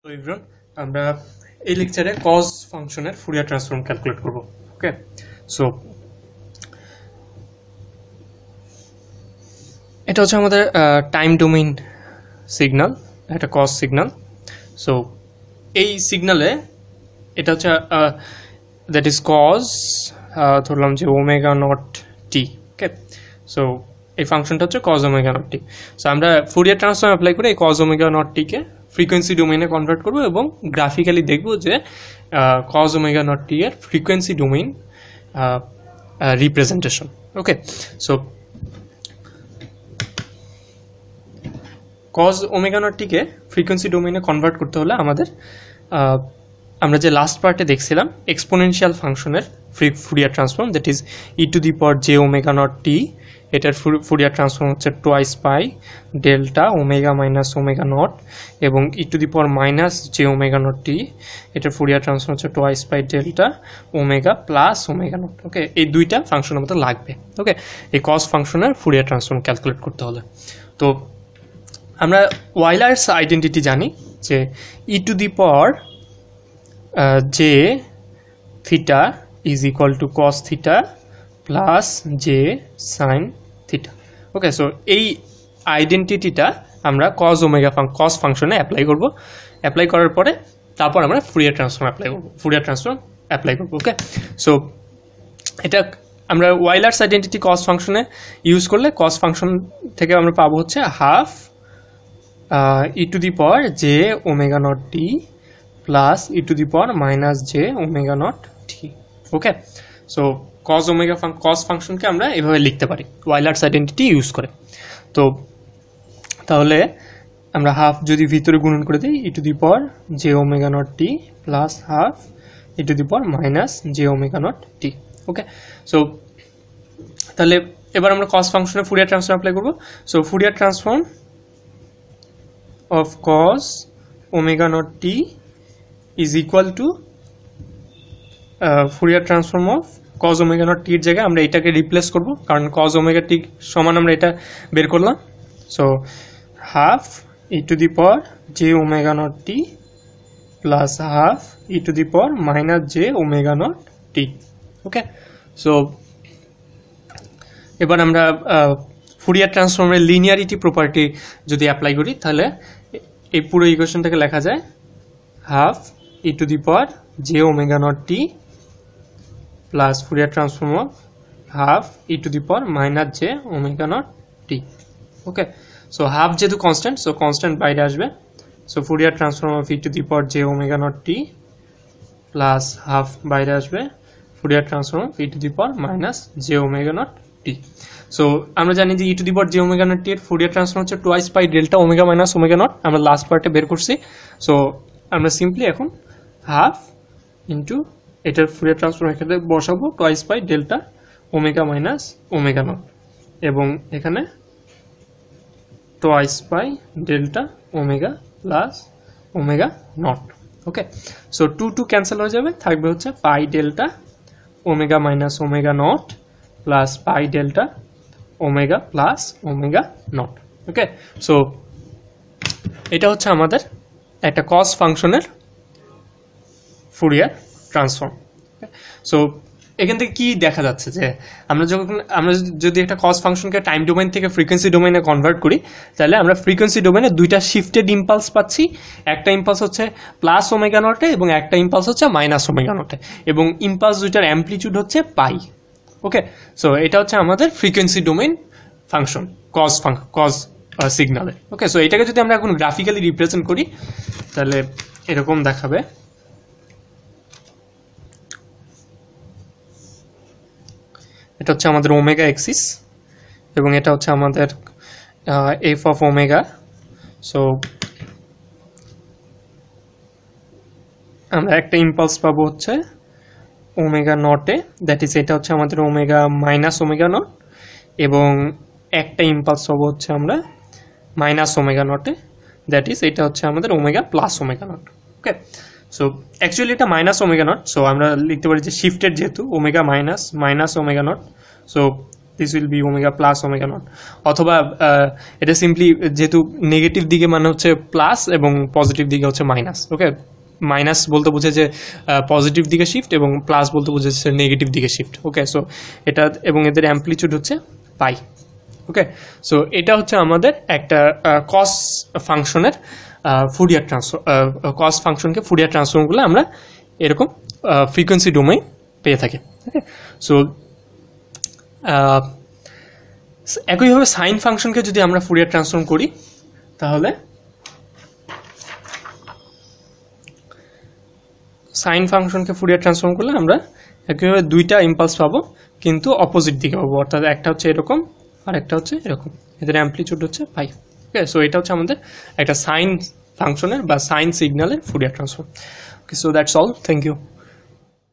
তো এভরিওয়ান, আমরা এই লেকচারে কজ ফাংশনের ফুরিয়ার ট্রান্সফর্ম ক্যালকুলেট করব। ওকে, সো এটা হচ্ছে আমাদের টাইম ডোমেইন সিগন্যাল, একটা কজ সিগন্যাল। সো এই সিগন্যালে এটা হচ্ছে দ্যাট ইজ কজ, ধরলাম যে omega not t. Okay, so এই ফাংশনটা হচ্ছে cause omega not t. So আমরা ফুরিয়ার ট্রান্সফর্ম অ্যাপ্লাই করে এই কজ ওমেগা নট টিকে ফ্রিকোয়েন্সি ডোমেইনে কনভার্ট করব এবং গ্রাফিক্যালি দেখব যে কজ ওমেগা নট টি এর frequency domain representation. Okay, so cos omega not টিকে ফ্রিকোয়েন্সি ডোমেইনে কনভার্ট করতে হলে আমাদের আমরা যে লাস্ট পার্টে দেখছিলাম এক্সপোনেনশিয়াল ফাংশনের Fourier transform, that is e to the power j omega not t, এটার ফুরিয়ার ট্রান্সফর্ম হচ্ছে twice pi delta omega minus omega not, এবং e to the power minus j omega not t, এটার Fourier transform হচ্ছে twice pi delta omega plus omega not. Okay, এই দুইটা function আমাদের লাগবে। ওকে, এই কজ ফাংশনের ফুরিয়ার ট্রান্সফর্ম ক্যালকুলেট করতে হলে তো আমরা ওয়াইলার্স আইডেন্টিটি জানি যে e to the power j theta is equal to cos theta plus j sine theta. Okay, so এই আইডেন্টিটিটা আমরা কজ ওমেগা কজ ফাংশনে অ্যাপ্লাই করব। অ্যাপ্লাই করার পরে তারপর আমরা ফুরিয়ার ট্রান্সফর্ম অ্যাপ্লাই করব। ওকে, সো এটা আমরা ওয়াইলার্স আইডেন্টিটি কজ ফাংশনে ইউজ করলে কজ ফাংশন থেকে আমরা পাবো হচ্ছে half e to the power j omega not t plus E to the power minus j omega not t. Okay, so cos ফাংশনকে আমরা এভাবে লিখতে পারি ওয়াইলার্স আইডেন্টিটি ইউজ করে। তো তাহলে আমরা হাফ যদি ভিতরে গুণন করে দিই e to the power j omega not t plus half e to the power minus j omega not t. Okay, so তাহলে এবার আমরা কজ ফাংশনে ফুরিয়ার ট্রান্সফর্ম অ্যাপ্লাই করব। So Fourier transform of cos omega naught t is equal to Fourier transform of cos omega naught t এর জায়গায় আমরা এটাকে replace করব, কারণ cos omega t সমান আমরা এটা বের করলাম। So half e to the power j omega not t plus half e to the power minus j omega not t. Okay, so এবার আমরা ফুরিয়ার ট্রান্সফর্মের লিনিয়ারিটি প্রপার্টি যদি অ্যাপ্লাই করি তাহলে এই পুরো ইকুয়েশনটাকে লেখা যায় half e to the power j omega not t plus Fourier transform of half e to the power minus j omega not t. Okay, so half যেহেতু কনস্ট্যান্ট, সো কনস্ট্যান্ট বাইরে আসবে। So Fourier transform of e to the power j omega not t plus half বাইরে আসবে Fourier transform of e to the power minus j omega not t. So আমরা জানি যে e to the power j omega not t এর Fourier transform হচ্ছে twice pi delta omega minus omega not, আমরা last পার্টে বের করছি। So আমরা সিম্পলি এখন হাফ ইন্টু এটার ফুরিয়ার ট্রান্সফর্ম এখানে বসাবো twice pi delta omega minus omega not, এবং এখানে twice pi delta omega plus omega not. Okay, so two two cancel হয়ে যাবে, থাকবে হচ্ছে pi delta omega minus omega not plus pi delta omega plus omega not. Okay, so এটা হচ্ছে আমাদের একটা কজ ফাংশনের ফুরিয়ার ট্রান্সফর্ম। সো এখান থেকে কি দেখা যাচ্ছে যে আমরা যদি একটা কজ ফাংশনকে টাইম ডোমেইন থেকে ফ্রিকোয়েন্সি ডোমেইনে কনভার্ট করি তাহলে আমরা ফ্রিকোয়েন্সি ডোমেইনে দুইটা শিফটেড ইম্পালস পাচ্ছি। একটা ইম্পালস হচ্ছে প্লাস ওমেগা নটে এবং একটা ইম্পালস হচ্ছে মাইনাস ওমেগা নটে, এবং ইম্পালস দুইটার অ্যামপ্লিটিউড হচ্ছে পাই। ওকে, সো এটা হচ্ছে আমাদের ফ্রিকোয়েন্সি ডোমেইন ফাংশন কজ সিগন্যালের। ওকে, সো এটাকে যদি আমরা এখন গ্রাফিক্যালি রিপ্রেজেন্ট করি তাহলে এরকম দেখাবে। এটা হচ্ছে আমাদের ওমেগা এক্সিস এবং এটা হচ্ছে আমাদের এফ অফ ওমেগা। সো আমরা একটা ইম্পালস পাবো হচ্ছে ওমেগা নটে, দ্যাট ইজ এটা হচ্ছে আমাদের ওমেগা মাইনাস ওমেগা নট, এবং একটা ইম্পালস পাবো হচ্ছে আমরা মাইনাস ওমেগা নটে, দ্যাট ইজ এটা হচ্ছে আমাদের omega plus omega not. Okay, so actually এটা মাইনাস ওমেগা নট, সো আমরা লিখতে পারি যে শিফটেড যেহেতু omega minus omega not, so this will be omega plus omega not, অথবা এটা সিম্পলি যেহেতু নেগেটিভ দিকে মানে হচ্ছে প্লাস এবং পজিটিভ দিকে হচ্ছে মাইনাস। ওকে, মাইনাস বলতে বোঝে যে পজিটিভ দিকে শিফট এবং প্লাস বলতে বোঝাচ্ছে নেগেটিভ দিকে শিফট। ওকে, সো এটা এবং এদের অ্যাম্পলিটিউড হচ্ছে পাই। ওকে, সো এটা হচ্ছে আমাদের একটা কস ফাংশনের ফুরিয়ার ট্রান্সফর্ম, কস ফাংশনকে ফুরিয়ার ট্রান্সফর্ম করলে আমরা এরকম ফ্রিকোয়েন্সি ডোমেইন পেয়ে থাকি। ওকে, সো একইভাবে সাইন ফাংশনকে যদি আমরা ফুরিয়ার ট্রান্সফর্ম করি তাহলে সাইন ফাংশনকে ফুরিয়ার ট্রান্সফর্ম করলে আমরা একইভাবে দুইটা ইম্পালস পাবো কিন্তু অপোজিট দিকে পাবো, অর্থাৎ একটা হচ্ছে এরকম আর একটা হচ্ছে এরকম, এদের অ্যাম্পলিটিউড হচ্ছে পাই। ওকে, সো এটা হচ্ছে আমাদের একটা সাইন ফাংশনের বা সাইন সিগন্যালের Fourier transform. Okay, so that's all, thank you.